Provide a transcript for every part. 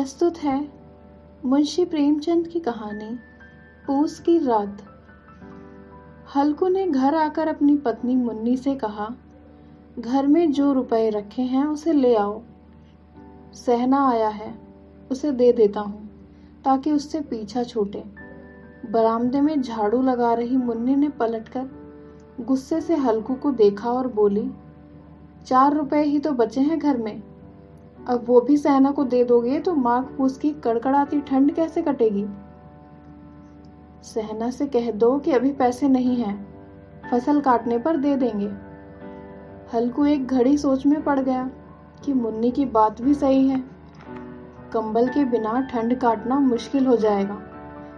प्रस्तुत है मुंशी प्रेमचंद की कहानी पूस की रात। हल्कू ने घर आकर अपनी पत्नी मुन्नी से कहा, घर में जो रुपए रखे हैं उसे ले आओ। सहना आया है, उसे दे देता हूँ ताकि उससे पीछा छूटे। बरामदे में झाड़ू लगा रही मुन्नी ने पलटकर गुस्से से हल्कू को देखा और बोली, 4 रुपए ही तो बचे हैं घर में, अब वो भी सहना को दे दोगे तो माघ पूस की कड़कड़ाती ठंड कैसे कटेगी। सहना से कह दो कि अभी पैसे नहीं हैं, फसल काटने पर दे देंगे। हल्कू एक घड़ी सोच में पड़ गया कि मुन्नी की बात भी सही है, कंबल के बिना ठंड काटना मुश्किल हो जाएगा।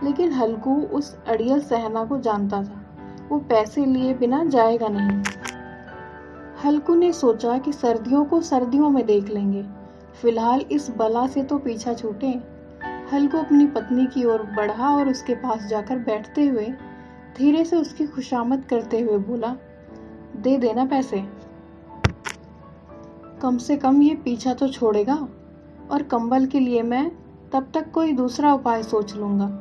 लेकिन हल्कू उस अड़ियल सहना को जानता था, वो पैसे लिए बिना जाएगा नहीं। हल्कू ने सोचा कि सर्दियों को सर्दियों में देख लेंगे, फिलहाल इस बला से तो पीछा छूटे। हल्कू अपनी पत्नी की ओर बढ़ा और उसके पास जाकर बैठते हुए धीरे से उसकी खुशामद करते हुए बोला, दे देना पैसे, कम से कम ये पीछा तो छोड़ेगा, और कंबल के लिए मैं तब तक कोई दूसरा उपाय सोच लूंगा।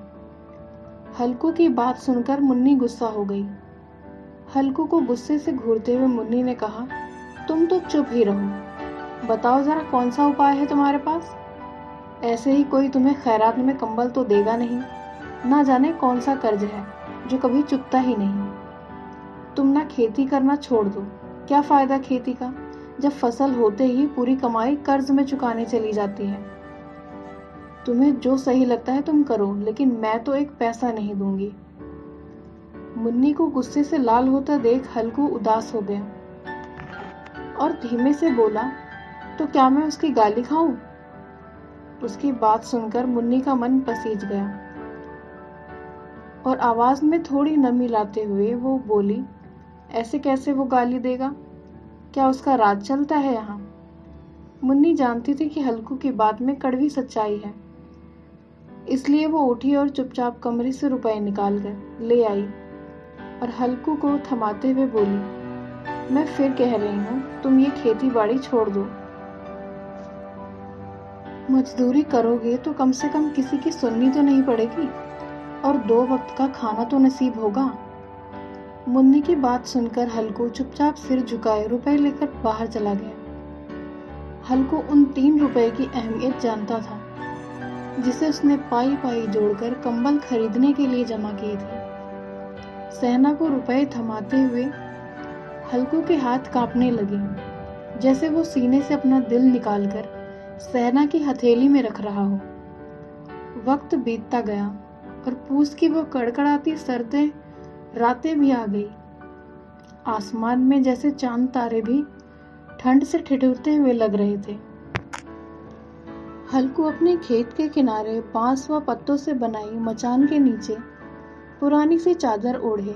हल्कू की बात सुनकर मुन्नी गुस्सा हो गई। हल्कू को गुस्से से घूरते हुए मुन्नी ने कहा, तुम तो चुप ही रहो, बताओ जरा कौन सा उपाय है तुम्हारे पास। ऐसे ही कोई तुम्हें खैरात में कंबल तो देगा नहीं, ना जाने कौन सा कर्ज है जो कभी चुकता ही नहीं। तुम ना खेती करना छोड़ दो, क्या फायदा खेती का जब फसल होते ही पूरी कमाई कर्ज में चुकाने चली जाती है। तुम्हें जो सही लगता है तुम करो, लेकिन मैं तो एक पैसा नहीं दूंगी। मुन्नी को गुस्से से लाल होता देख हल्कू उदास हो गया और धीमे से बोला, तो क्या मैं उसकी गाली खाऊं। उसकी बात सुनकर मुन्नी का मन पसीज गया और आवाज में थोड़ी नमी लाते हुए वो बोली, ऐसे कैसे वो गाली देगा, क्या उसका राज चलता है यहाँ। मुन्नी जानती थी कि हल्कू की बात में कड़वी सच्चाई है, इसलिए वो उठी और चुपचाप कमरे से रुपए निकाल कर ले आई और हल्कू को थमाते हुए बोली, मैं फिर कह रही हूँ, तुम ये खेती बाड़ी छोड़ दो। मजदूरी करोगे तो कम से कम किसी की सुननी तो नहीं पड़ेगी और 2 वक्त का खाना तो नसीब होगा। मुन्नी की बात सुनकर हल्कू चुपचाप सिर झुकाए रुपए लेकर बाहर चला गया। हल्कू उन 3 रुपए की अहमियत जानता था जिसे उसने पाई पाई जोड़कर कंबल खरीदने के लिए जमा किए थे। सहना को रुपए थमाते हुए हल्कू के हाथ कांपने लगे, जैसे वो सीने से अपना दिल निकालकर सहना की हथेली में रख रहा हो। वक्त बीतता गया और पूस की वो कड़कड़ाती सर्दें रातें भी आ गई। आसमान में जैसे चांद तारे भी ठंड से ठिठुरते हुए लग रहे थे। हल्कू अपने खेत के किनारे बांस व पत्तों से बनाई मचान के नीचे पुरानी सी चादर ओढ़े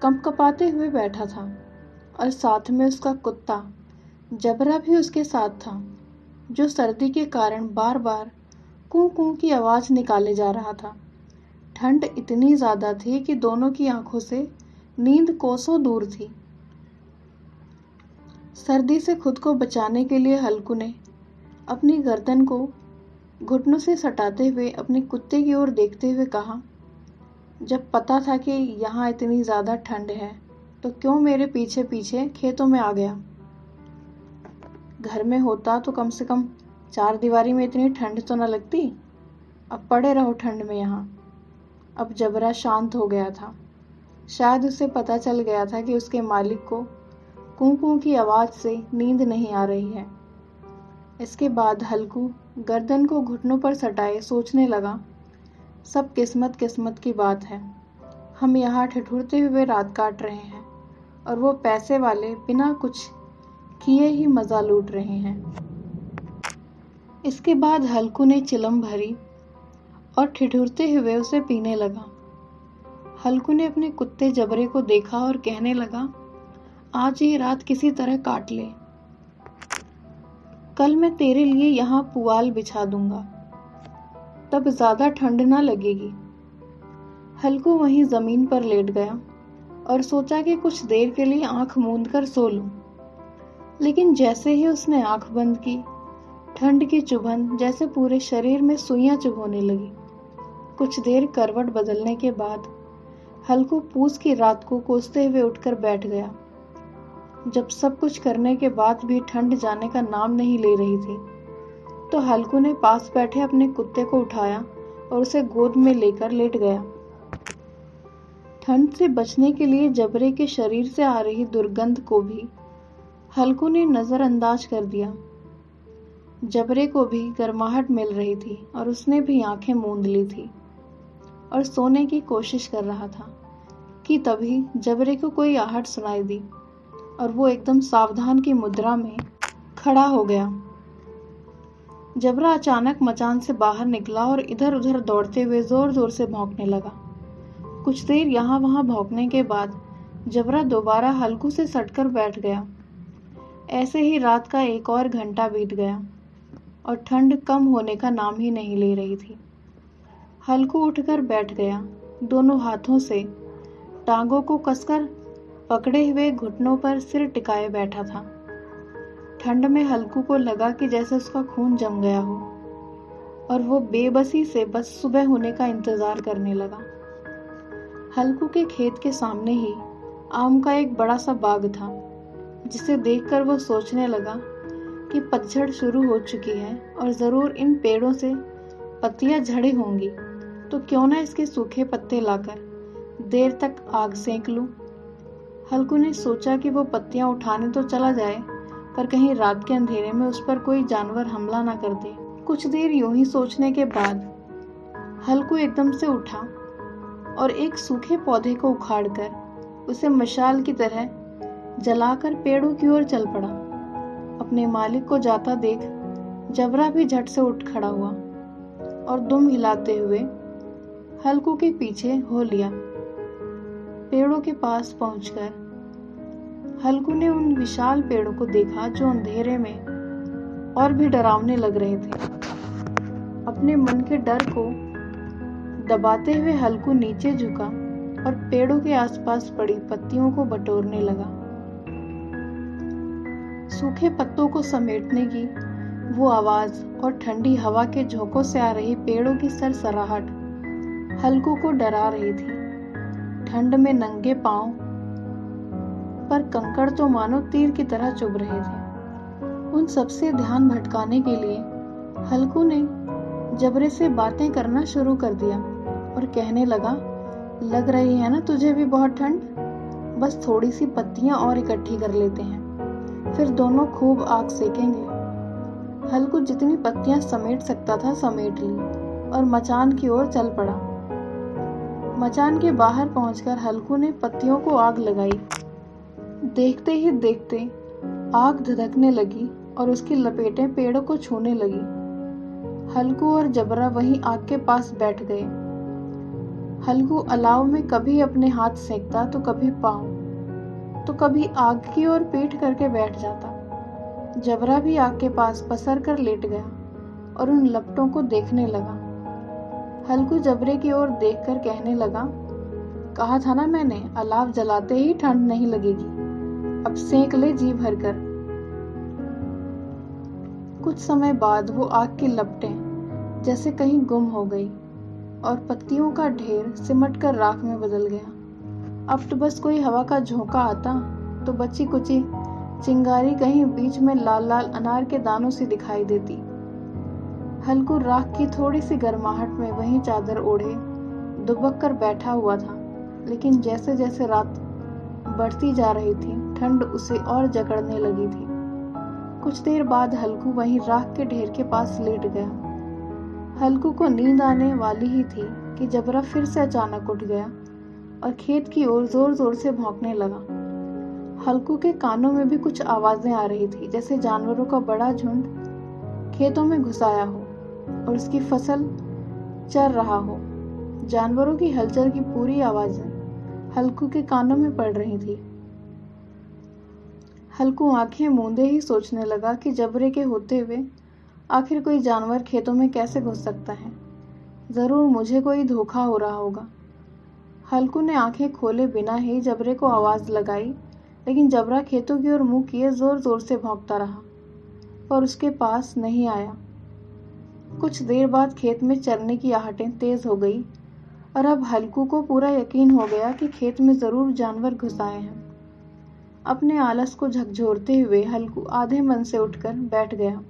कंपकपाते हुए बैठा था और साथ में उसका कुत्ता जबरा भी उसके साथ था, जो सर्दी के कारण बार बार कूं कूं की आवाज निकाले जा रहा था। ठंड इतनी ज्यादा थी कि दोनों की आंखों से नींद कोसों दूर थी। सर्दी से खुद को बचाने के लिए हल्कू ने अपनी गर्दन को घुटनों से सटाते हुए अपने कुत्ते की ओर देखते हुए कहा, जब पता था कि यहाँ इतनी ज्यादा ठंड है तो क्यों मेरे पीछे पीछे खेतों में आ गया। घर में होता तो कम से कम 4 दीवारी में इतनी ठंड तो न लगती। अब पड़े रहो ठंड में यहाँ। अब जबरा शांत हो गया था, शायद उसे पता चल गया था कि उसके मालिक को कूं कूं की आवाज से नींद नहीं आ रही है। इसके बाद हल्कू गर्दन को घुटनों पर सटाए सोचने लगा, सब किस्मत किस्मत की बात है। हम यहाँ ठिठुरते हुए रात काट रहे हैं और वो पैसे वाले बिना कुछ किए ही मजा लूट रहे हैं। इसके बाद हल्कू ने चिलम भरी और ठिठुरते हुए उसे पीने लगा। हल्कू ने अपने कुत्ते जबरे को देखा और कहने लगा, आज ये रात किसी तरह काट ले, कल मैं तेरे लिए यहाँ पुआल बिछा दूंगा, तब ज्यादा ठंड ना लगेगी। हल्कू वहीं जमीन पर लेट गया और सोचा कि कुछ देर के लिए आंख मूंद कर सो लूं। लेकिन जैसे ही उसने आंख बंद की, ठंड की चुभन जैसे पूरे शरीर में सुइयां चुभोने लगी। कुछ देर करवट बदलने के बाद हल्कू पूस की रात को कोसते हुए उठकर बैठ गया। जब सब कुछ करने के बाद भी ठंड जाने का नाम नहीं ले रही थी, तो हल्कू ने पास बैठे अपने कुत्ते को उठाया और उसे गोद में लेकर लेट गया। ठंड से बचने के लिए जबरे के शरीर से आ रही दुर्गंध को भी हल्कू ने नजरअंदाज कर दिया। जबरे को भी गर्माहट मिल रही थी और उसने भी आंखें मूंद ली थी और सोने की कोशिश कर रहा था कि तभी जबरे को कोई आहट सुनाई दी और वो एकदम सावधान की मुद्रा में खड़ा हो गया। जबरा अचानक मचान से बाहर निकला और इधर उधर दौड़ते हुए जोर जोर से भौंकने लगा। कुछ देर यहाँ वहां भौंकने के बाद जबरा दोबारा हल्कू से सटकर बैठ गया। ऐसे ही रात का एक और घंटा बीत गया और ठंड कम होने का नाम ही नहीं ले रही थी। हल्कू उठकर बैठ गया। दोनों हाथों से टांगों को कसकर पकड़े हुए घुटनों पर सिर टिकाए बैठा था। ठंड में हल्कू को लगा कि जैसे उसका खून जम गया हो और वो बेबसी से बस सुबह होने का इंतजार करने लगा। हल्कू के खेत के सामने ही आम का एक बड़ा सा बाग था, जिसे देखकर वो सोचने लगा कि पतझड़ शुरू हो चुकी है और जरूर इन पेड़ों से पत्तियां झड़ी होंगी, तो क्यों ना इसके सूखे पत्ते लाकर देर तक आग सेंक लूं। हल्कू ने सोचा कि वो पत्तियां उठाने तो चला जाए, पर कहीं रात के अंधेरे में उस पर कोई जानवर हमला ना कर दे। कुछ देर यूं ही सोचने के बाद हल्कू एकदम से उठा और एक सूखे पौधे को उखाड़कर उसे मशाल की तरह जलाकर पेड़ों की ओर चल पड़ा। अपने मालिक को जाता देख जबरा भी झट से उठ खड़ा हुआ और दुम हिलाते हुए हल्कू के पीछे हो लिया। पेड़ों के पास पहुंचकर हल्कू ने उन विशाल पेड़ों को देखा जो अंधेरे में और भी डरावने लग रहे थे। अपने मन के डर को दबाते हुए हल्कू नीचे झुका और पेड़ों के आसपास पड़ी पत्तियों को बटोरने लगा। सूखे पत्तों को समेटने की वो आवाज और ठंडी हवा के झोंकों से आ रही पेड़ों की सरसराहट हल्कू को डरा रही थी। ठंड में नंगे पांव पर कंकड़ तो मानो तीर की तरह चुभ रहे थे। उन सबसे ध्यान भटकाने के लिए हल्कू ने जबरे से बातें करना शुरू कर दिया और कहने लगा, लग रही है ना तुझे भी बहुत ठंड? बस थोड़ी सी पत्तियां और इकट्ठी कर लेते हैं, फिर दोनों खूब आग सेकेंगे। हल्कू जितनी पत्तियां समेट सकता था समेट ली और मचान की ओर चल पड़ा। मचान के बाहर पहुंचकर हल्कू ने पत्तियों को आग लगाई। देखते ही देखते आग धधकने लगी और उसकी लपेटें पेड़ों को छूने लगी। हल्कू और जबरा वहीं आग के पास बैठ गए। हल्कू अलाव में कभी अपने हाथ सेंकता तो कभी पांव, तो कभी आग की ओर पीठ करके बैठ जाता। जबरा भी आग के पास पसर कर लेट गया और उन लपटों को देखने लगा। हल्कू जबरे की ओर देखकर कहने लगा, कहा था ना मैंने, अलाव जलाते ही ठंड नहीं लगेगी, अब सेंक ले जी भरकर। कुछ समय बाद वो आग की लपटें जैसे कहीं गुम हो गई और पत्तियों का ढेर सिमट कर राख में बदल गया। अब तो बस कोई हवा का झोंका आता तो बची कुची चिंगारी कहीं बीच में लाल लाल अनार के दानों से दिखाई देती। हल्कू राख की थोड़ी सी गर्माहट में वहीं चादर ओढ़े दुबक कर बैठा हुआ था, लेकिन जैसे जैसे रात बढ़ती जा रही थी ठंड उसे और जकड़ने लगी थी। कुछ देर बाद हल्कू वहीं राख के ढेर के पास लेट गया। हल्कू को नींद आने वाली ही थी कि जबरा फिर से अचानक उठ गया और खेत की ओर जोर जोर से भौंकने लगा। हल्कू के कानों में भी कुछ आवाजें आ रही थी, जैसे जानवरों का बड़ा झुंड खेतों में घुसाया हो और उसकी फसल चर रहा हो। जानवरों की हलचल की पूरी आवाजें हल्कू के कानों में पड़ रही थी। हल्कू आंखें मूंदे ही सोचने लगा कि जबरे के होते हुए आखिर कोई जानवर खेतों में कैसे घुस सकता है। जरूर मुझे कोई धोखा हो रहा होगा। हल्कू ने आंखें खोले बिना ही जबरे को आवाज लगाई, लेकिन जबरा खेतों की ओर मुंह किए जोर जोर से भौंकता रहा। पर उसके पास नहीं आया। कुछ देर बाद खेत में चरने की आहटें तेज हो गई और अब हल्कू को पूरा यकीन हो गया कि खेत में जरूर जानवर घुस आए हैं। अपने आलस को झकझोरते हुए हल्कू आधे मन से उठकर बैठ गया।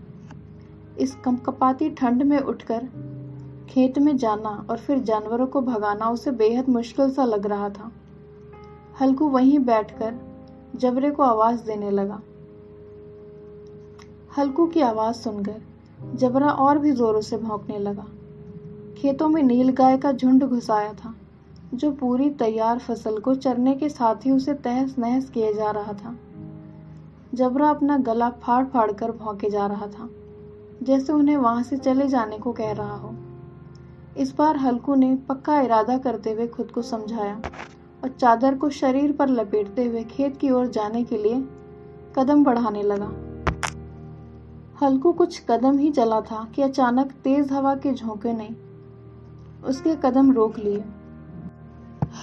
इस कंपकपाती ठंड में उठकर खेत में जाना और फिर जानवरों को भगाना उसे बेहद मुश्किल सा लग रहा था। हल्कू वहीं बैठकर जबरे को आवाज देने लगा। हल्कू की आवाज सुनकर जबरा और भी जोरों से भौंकने लगा। खेतों में नीलगाय का झुंड घुस आया था, जो पूरी तैयार फसल को चरने के साथ ही उसे तहस नहस किए जा रहा था। जबरा अपना गला फाड़ फाड़ कर भौंके जा रहा था, जैसे उन्हें वहां से चले जाने को कह रहा हो। इस बार हल्कू ने पक्का इरादा करते हुए खुद को समझाया और चादर को शरीर पर लपेटते हुए खेत की ओर जाने के लिए कदम बढ़ाने लगा। हल्कू कुछ कदम ही चला था कि अचानक तेज हवा के झोंके ने उसके कदम रोक लिए।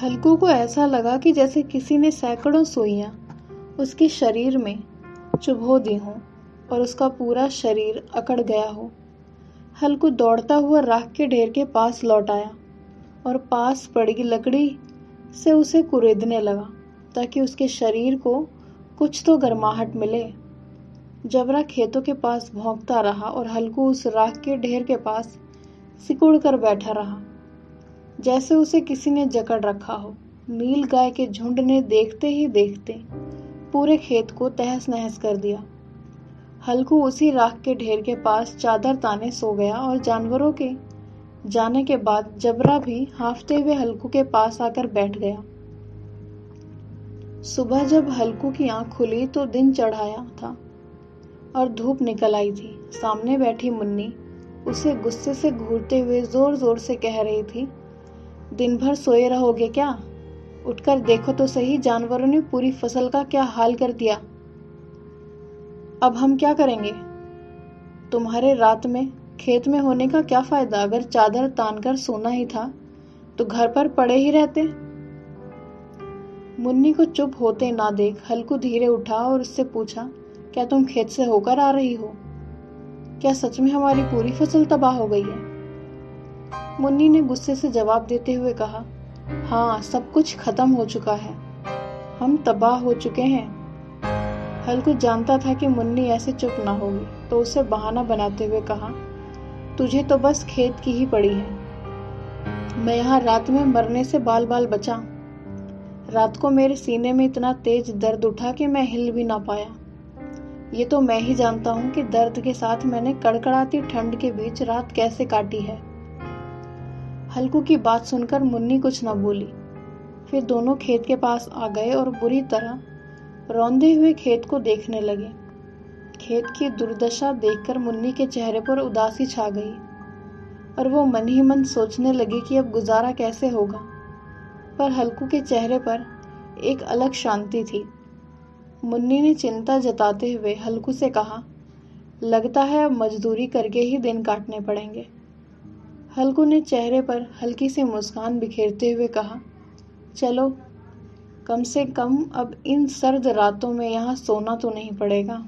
हल्कू को ऐसा लगा कि जैसे किसी ने सैकड़ों सुइयां उसके शरीर में चुभो दी हों और उसका पूरा शरीर अकड़ गया हो। हल्कू दौड़ता हुआ राख के ढेर के पास लौट आया और पास पड़ी लकड़ी से उसे कुरेदने लगा ताकि उसके शरीर को कुछ तो गर्माहट मिले। जबरा खेतों के पास भौंकता रहा और हल्कू उस राख के ढेर के पास सिकुड़ कर बैठा रहा, जैसे उसे किसी ने जकड़ रखा हो। नील गाय के झुंड ने देखते ही देखते पूरे खेत को तहस नहस कर दिया। हल्कू उसी राख के ढेर के पास चादर ताने सो गया और जानवरों के जाने के बाद जबरा भी हांफते हुए हल्कू के पास आकर बैठ गया। सुबह जब हल्कू की आंख खुली तो दिन चढ़ाया था और धूप निकल आई थी। सामने बैठी मुन्नी उसे गुस्से से घूरते हुए जोर जोर से कह रही थी, दिन भर सोए रहोगे क्या? उठकर देखो तो सही, जानवरों ने पूरी फसल का क्या हाल कर दिया। अब हम क्या करेंगे? तुम्हारे रात में खेत में होने का क्या फायदा? अगर चादर तानकर सोना ही था तो घर पर पड़े ही रहते। मुन्नी को चुप होते ना देख हल्कू धीरे उठा और उससे पूछा, क्या तुम खेत से होकर आ रही हो? क्या सच में हमारी पूरी फसल तबाह हो गई है? मुन्नी ने गुस्से से जवाब देते हुए कहा, हाँ, सब कुछ खत्म हो चुका है, हम तबाह हो चुके हैं। हल्कू जानता था कि मुन्नी ऐसे चुप ना होगी, तो उसे बहाना बनाते हुए कहा, तुझे तो बस खेत की ही पड़ी है। मैं यहाँ रात में मरने से बाल बाल बचा। रात को मेरे सीने में इतना तेज दर्द उठा कि मैं हिल भी ना पाया। ये तो मैं ही जानता हूँ कि दर्द के साथ मैंने कड़कड़ाती ठंड के बीच रात कैसे काटी है। हल्कू की बात सुनकर मुन्नी कुछ न बोली। फिर दोनों खेत के पास आ गए और बुरी तरह रौंदे हुए खेत को देखने लगे। खेत की दुर्दशा देखकर मुन्नी के चेहरे पर उदासी छा गई और वो मन ही मन सोचने लगी कि अब गुजारा कैसे होगा। पर हल्कू के चेहरे पर एक अलग शांति थी। मुन्नी ने चिंता जताते हुए हल्कू से कहा, लगता है अब मजदूरी करके ही दिन काटने पड़ेंगे। हल्कू ने चेहरे पर हल्की सी मुस्कान बिखेरते हुए कहा, चलो, कम से कम अब इन सर्द रातों में यहाँ सोना तो नहीं पड़ेगा।